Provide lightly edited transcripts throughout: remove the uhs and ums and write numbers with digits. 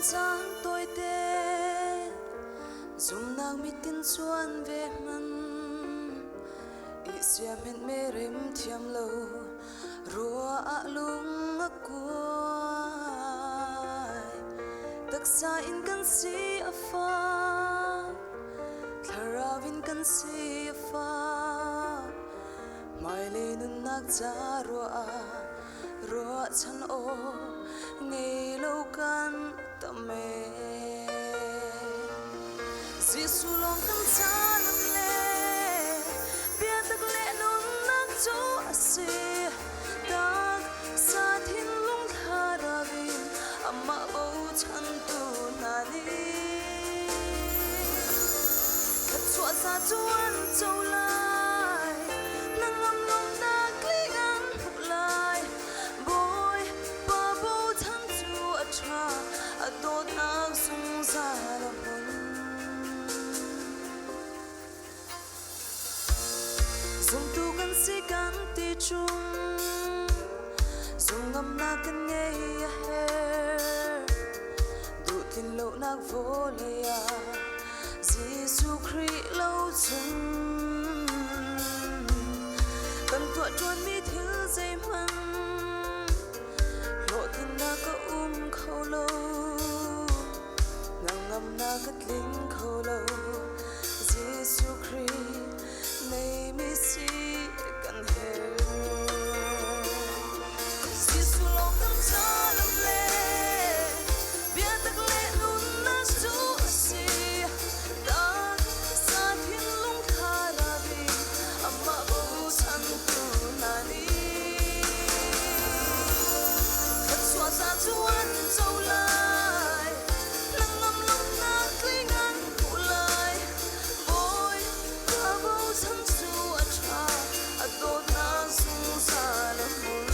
sáng tôi tê dùng nàng mít tin xuân về mình isia men mê rem thiam lâu rùa lung quay tất xa in căn si pha thara vin căn si pha mai lên nun nạc cha rùa chan ô ngày lâu căn tâm mê Giêsu lòng căn cha lâm lệ biết được lệ nun nạc chúa si tak sa thiên lung tha ra vin amma bầu chan tu nani thật chúa sa chuan châu lai nang ngam lòng nạc li an hụt lai boy ba bầu chan tu cha adot nạc sung sa la hun dùng tu kan si kan ti chung dùng ngâm na kan nghe her du tin lâu nak vô lệ à Giêsu Christ lâu chung cần tuột chuan mi thứ dây măng lộ tin na có khâu lâu ngang ngâm na cất linh khâu lâu Giêsu Christ nay mi si kan her Giêsu lòng căn cha lâm lệ biết được lệ nun na chúa si tak sa thiên lung tha ra vi amma bầu chan tu nani thật xóa xa chuan châu lai nang ngam lòng na kli ngan phụ lai boy ba bầu chan tu cha adot na sung sa la mun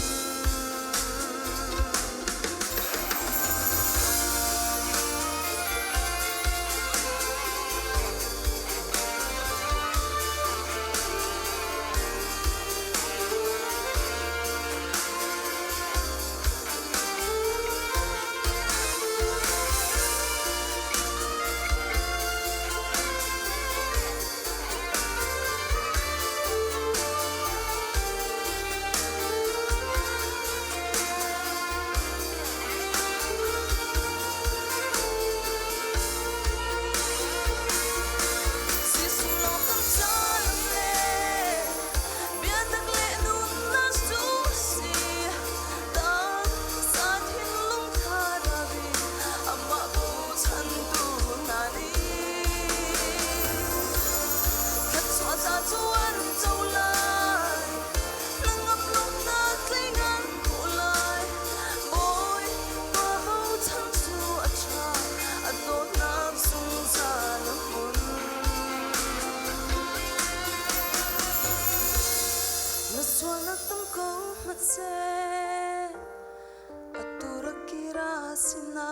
atura kira sina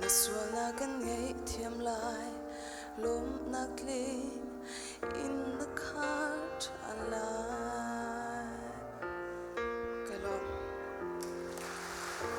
na swala kan ngei thiam lai lom nakli